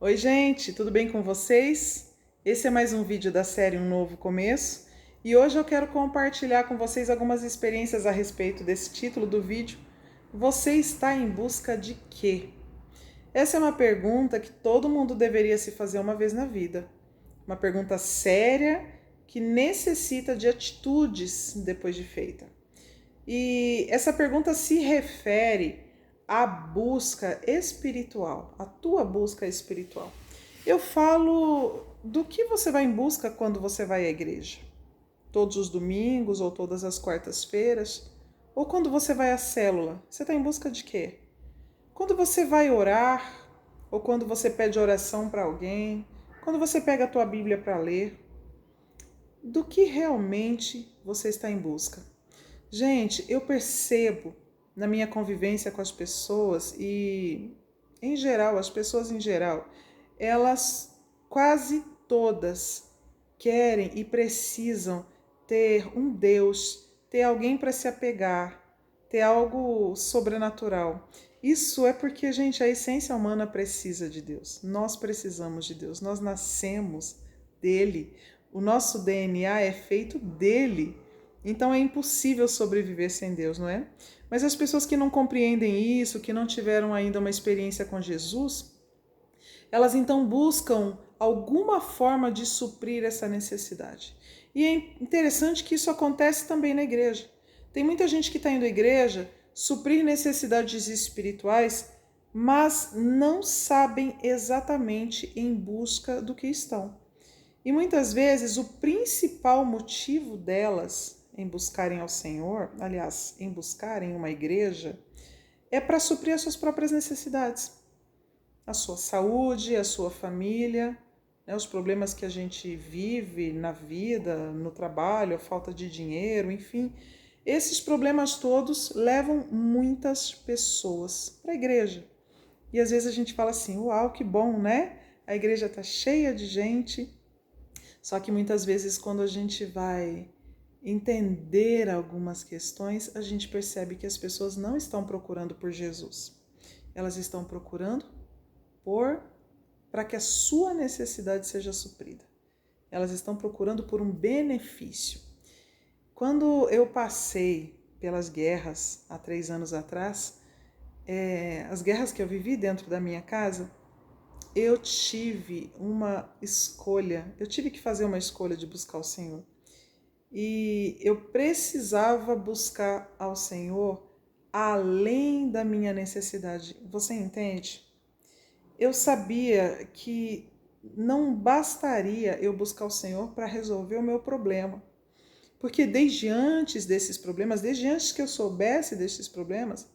Oi, gente, tudo bem com vocês? Esse é mais um vídeo da série Um Novo Começo e hoje eu quero compartilhar com vocês algumas experiências a respeito desse título do vídeo. Você está em busca de quê? Essa é uma pergunta que todo mundo deveria se fazer uma vez na vida. Uma pergunta séria que necessita de atitudes depois de feita. E essa pergunta se refere à busca espiritual, à tua busca espiritual. Eu falo do que você vai em busca quando você vai à igreja. Todos os domingos ou todas as quartas-feiras? Ou quando você vai à célula? Você está em busca de quê? Quando você vai orar? Ou quando você pede oração para alguém? Quando você pega a tua Bíblia para ler? Do que realmente você está em busca? Gente, eu percebo na minha convivência com as pessoas e, em geral, as pessoas em geral, elas quase todas querem e precisam ter um Deus, ter alguém para se apegar, ter algo sobrenatural. Isso é porque, gente, a essência humana precisa de Deus. Nós precisamos de Deus. Nós nascemos dele. O nosso DNA é feito dele. Então é impossível sobreviver sem Deus, não é? Mas as pessoas que não compreendem isso, que não tiveram ainda uma experiência com Jesus, elas então buscam alguma forma de suprir essa necessidade. E é interessante que isso acontece também na igreja. Tem muita gente que está indo à igreja suprir necessidades espirituais, mas não sabem exatamente em busca do que estão. E muitas vezes o principal motivo delas em buscarem ao Senhor, aliás, em buscarem uma igreja, é para suprir as suas próprias necessidades. A sua saúde, a sua família, né, os problemas que a gente vive na vida, no trabalho, a falta de dinheiro, enfim. Esses problemas todos levam muitas pessoas para a igreja. E às vezes a gente fala assim, uau, que bom, né? A igreja está cheia de gente. Só que muitas vezes quando a gente vai entender algumas questões, a gente percebe que as pessoas não estão procurando por Jesus. Elas estão procurando para que a sua necessidade seja suprida. Elas estão procurando por um benefício. Quando eu passei pelas guerras há 3 anos atrás, as guerras que eu vivi dentro da minha casa, eu tive uma escolha, eu tive que fazer uma escolha de buscar o Senhor. E eu precisava buscar ao Senhor além da minha necessidade. Você entende? Eu sabia que não bastaria eu buscar o Senhor para resolver o meu problema. Porque desde antes desses problemas, desde antes que eu soubesse desses problemas,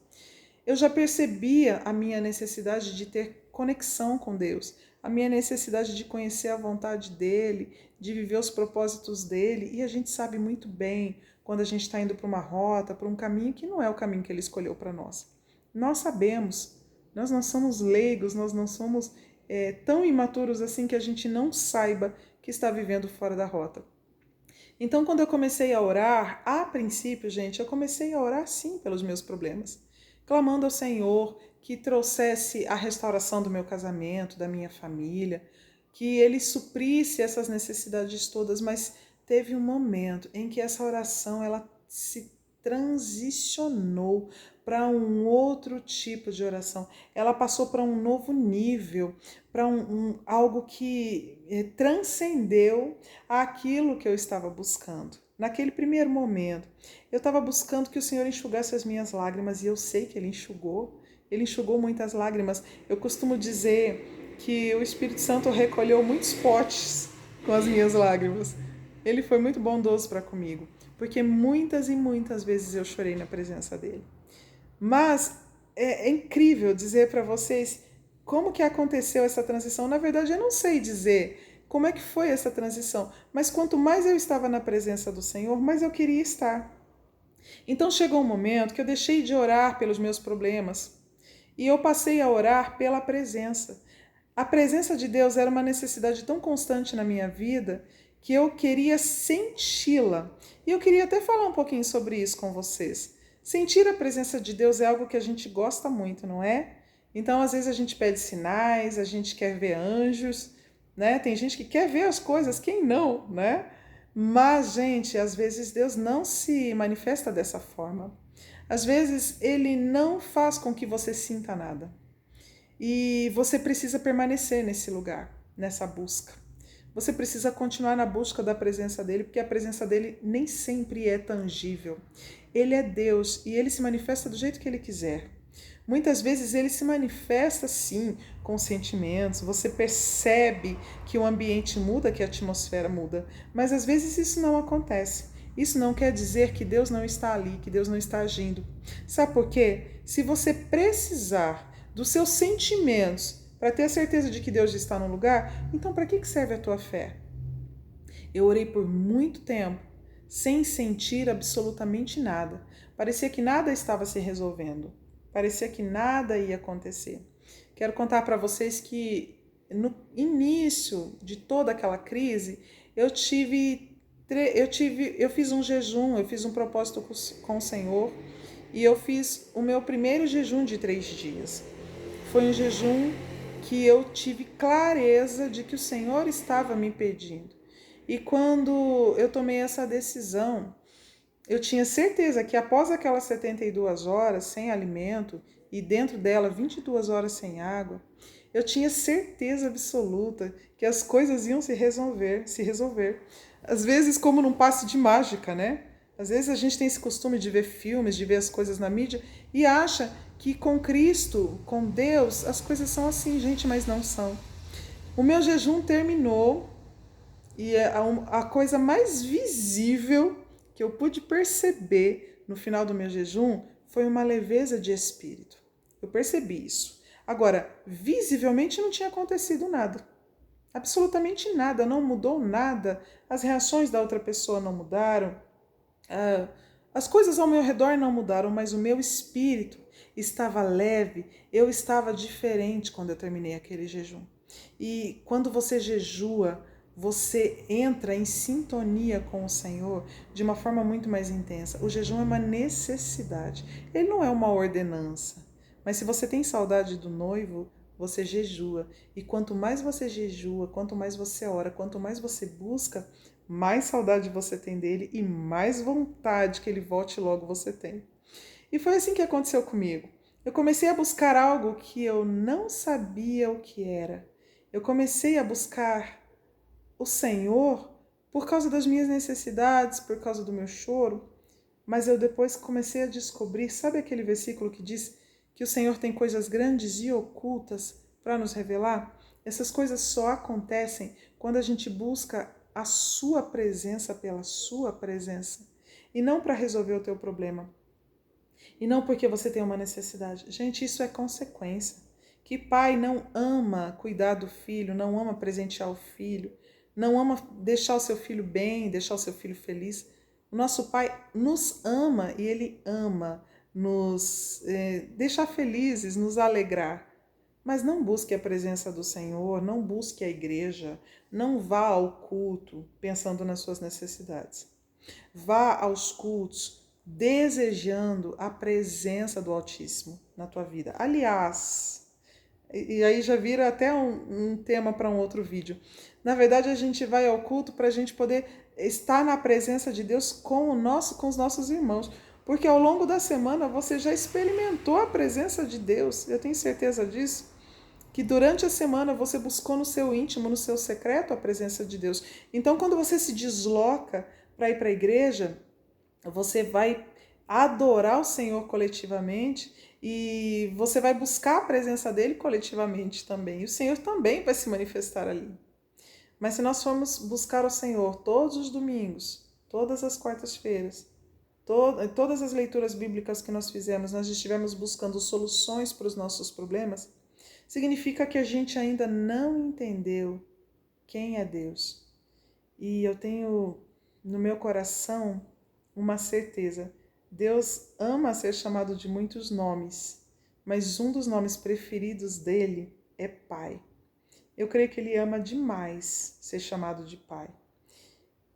eu já percebia a minha necessidade de ter conexão com Deus, a minha necessidade de conhecer a vontade dEle, de viver os propósitos dEle. E a gente sabe muito bem quando a gente está indo para uma rota, para um caminho que não é o caminho que Ele escolheu para nós. Nós sabemos, nós não somos leigos, nós não somos tão imaturos assim que a gente não saiba que está vivendo fora da rota. Então, quando eu comecei a orar, a princípio, gente, eu comecei a orar sim pelos meus problemas, clamando ao Senhor que trouxesse a restauração do meu casamento, da minha família, que Ele suprisse essas necessidades todas, mas teve um momento em que essa oração ela se transicionou para um outro tipo de oração. Ela passou para um novo nível, para algo que transcendeu aquilo que eu estava buscando. Naquele primeiro momento, eu estava buscando que o Senhor enxugasse as minhas lágrimas e eu sei que Ele enxugou. Ele enxugou muitas lágrimas. Eu costumo dizer que o Espírito Santo recolheu muitos potes com as minhas lágrimas. Ele foi muito bondoso para comigo, porque muitas e muitas vezes eu chorei na presença dele. Mas é incrível dizer para vocês como que aconteceu essa transição. Na verdade, eu não sei dizer como é que foi essa transição, mas quanto mais eu estava na presença do Senhor, mais eu queria estar. Então chegou um momento que eu deixei de orar pelos meus problemas e eu passei a orar pela presença. A presença de Deus era uma necessidade tão constante na minha vida que eu queria senti-la. E eu queria até falar um pouquinho sobre isso com vocês. Sentir a presença de Deus é algo que a gente gosta muito, não é? Então, às vezes a gente pede sinais, a gente quer ver anjos, né? Tem gente que quer ver as coisas, quem não, né? Mas, gente, às vezes Deus não se manifesta dessa forma. Às vezes ele não faz com que você sinta nada. E você precisa permanecer nesse lugar, nessa busca. Você precisa continuar na busca da presença dele, porque a presença dele nem sempre é tangível. Ele é Deus e ele se manifesta do jeito que ele quiser. Muitas vezes ele se manifesta sim com sentimentos, você percebe que o ambiente muda, que a atmosfera muda, mas às vezes isso não acontece. Isso não quer dizer que Deus não está ali, que Deus não está agindo. Sabe por quê? Se você precisar dos seus sentimentos para ter a certeza de que Deus está no lugar, então para que serve a tua fé? Eu orei por muito tempo sem sentir absolutamente nada. Parecia que nada estava se resolvendo. Parecia que nada ia acontecer. Quero contar para vocês que no início de toda aquela crise, eu fiz um jejum, eu fiz um propósito com o Senhor e eu fiz o meu primeiro jejum de 3 dias. Foi um jejum que eu tive clareza de que o Senhor estava me pedindo. E quando eu tomei essa decisão, eu tinha certeza que após aquelas 72 horas sem alimento e dentro dela 22 horas sem água, eu tinha certeza absoluta que as coisas iam se resolver. Às vezes como num passe de mágica, né? Às vezes a gente tem esse costume de ver filmes, de ver as coisas na mídia e acha que com Cristo, com Deus, as coisas são assim, gente, mas não são. O meu jejum terminou e a coisa mais visível que eu pude perceber no final do meu jejum foi uma leveza de espírito. Eu percebi isso. Agora, visivelmente não tinha acontecido nada. Absolutamente nada, não mudou nada. As reações da outra pessoa não mudaram. As coisas ao meu redor não mudaram, mas o meu espírito estava leve, eu estava diferente quando eu terminei aquele jejum. E quando você jejua, você entra em sintonia com o Senhor de uma forma muito mais intensa. O jejum é uma necessidade, ele não é uma ordenança. Mas se você tem saudade do noivo, você jejua. E quanto mais você jejua, quanto mais você ora, quanto mais você busca, mais saudade você tem dele e mais vontade que ele volte logo você tem. E foi assim que aconteceu comigo. Eu comecei a buscar algo que eu não sabia o que era. Eu comecei a buscar o Senhor por causa das minhas necessidades, por causa do meu choro, mas eu depois comecei a descobrir, sabe aquele versículo que diz que o Senhor tem coisas grandes e ocultas para nos revelar? Essas coisas só acontecem quando a gente busca a sua presença pela sua presença e não para resolver o teu problema. E não porque você tem uma necessidade. Gente, isso é consequência. Que pai não ama cuidar do filho, não ama presentear o filho, não ama deixar o seu filho bem, deixar o seu filho feliz. O nosso pai nos ama e ele ama nos deixar felizes, nos alegrar. Mas não busque a presença do Senhor, não busque a igreja, não vá ao culto pensando nas suas necessidades. Vá aos cultos desejando a presença do Altíssimo na tua vida. Aliás, e aí já vira até um tema para um outro vídeo. Na verdade, a gente vai ao culto para a gente poder estar na presença de Deus com os nossos irmãos. Porque ao longo da semana você já experimentou a presença de Deus. Eu tenho certeza disso. Que durante a semana você buscou no seu íntimo, no seu secreto, a presença de Deus. Então, quando você se desloca para ir para a igreja, você vai adorar o Senhor coletivamente e você vai buscar a presença dele coletivamente também. E o Senhor também vai se manifestar ali. Mas se nós formos buscar o Senhor todos os domingos, todas as quartas-feiras, todas as leituras bíblicas que nós fizemos, nós estivermos buscando soluções para os nossos problemas, significa que a gente ainda não entendeu quem é Deus. E eu tenho no meu coração uma certeza. Deus ama ser chamado de muitos nomes, mas um dos nomes preferidos dele é Pai. Eu creio que ele ama demais ser chamado de Pai.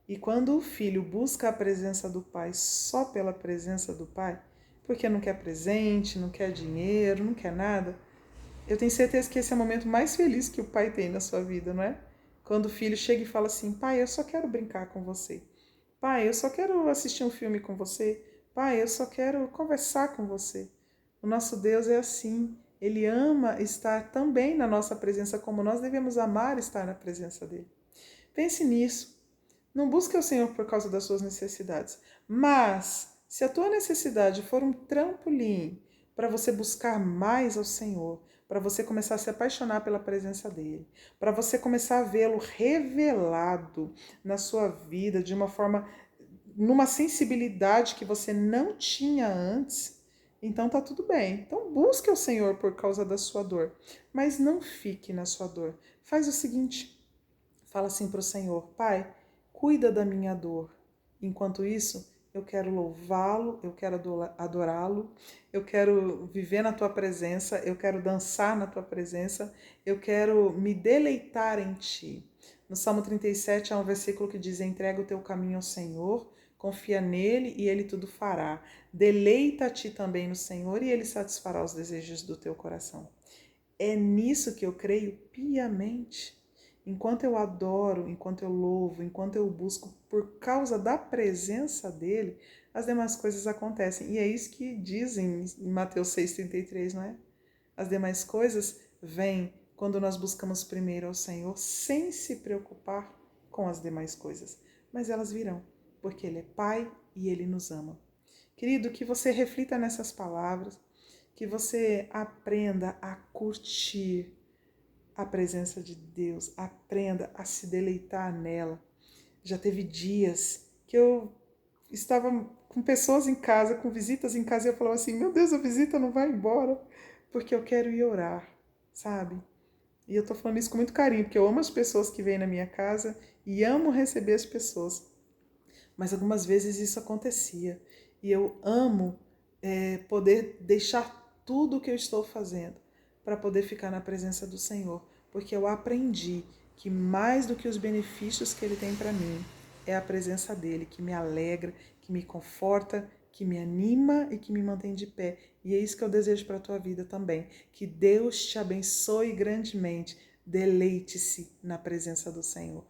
E quando o filho busca a presença do Pai só pela presença do Pai, porque não quer presente, não quer dinheiro, não quer nada, Eu tenho certeza que esse é o momento mais feliz que o pai tem na sua vida, não é? Quando o filho chega e fala assim: pai, eu só quero brincar com você. Pai, eu só quero assistir um filme com você. Pai, eu só quero conversar com você. O nosso Deus é assim. Ele ama estar também na nossa presença, como nós devemos amar estar na presença dele. Pense nisso. Não busque o Senhor por causa das suas necessidades. Mas, se a tua necessidade for um trampolim para você buscar mais ao Senhor, para você começar a se apaixonar pela presença dele, para você começar a vê-lo revelado na sua vida de uma forma, numa sensibilidade que você não tinha antes, então tá tudo bem. Então busque o Senhor por causa da sua dor, mas não fique na sua dor. Faz o seguinte, fala assim para o Senhor: Pai, cuida da minha dor. Enquanto isso, eu quero louvá-lo, eu quero adorá-lo, eu quero viver na tua presença, eu quero dançar na tua presença, eu quero me deleitar em ti. No Salmo 37 há um versículo que diz: entrega o teu caminho ao Senhor, confia nele e ele tudo fará. Deleita-te também no Senhor e ele satisfará os desejos do teu coração. É nisso que eu creio piamente. Enquanto eu adoro, enquanto eu louvo, enquanto eu busco por causa da presença dele, as demais coisas acontecem. E é isso que dizem em Mateus 6,33, não é? As demais coisas vêm quando nós buscamos primeiro ao Senhor sem se preocupar com as demais coisas. Mas elas virão, porque Ele é Pai e Ele nos ama. Querido, que você reflita nessas palavras, que você aprenda a curtir a presença de Deus, aprenda a se deleitar nela. Já teve dias que eu estava com pessoas em casa, com visitas em casa, e eu falava assim: meu Deus, a visita não vai embora, porque eu quero ir orar, sabe? E eu tô falando isso com muito carinho, porque eu amo as pessoas que vêm na minha casa e amo receber as pessoas. Mas algumas vezes isso acontecia. E eu amo poder deixar tudo o que eu estou fazendo para poder ficar na presença do Senhor. Porque eu aprendi que mais do que os benefícios que Ele tem para mim, é a presença dEle que me alegra, que me conforta, que me anima e que me mantém de pé. E é isso que eu desejo para a tua vida também. Que Deus te abençoe grandemente. Deleite-se na presença do Senhor.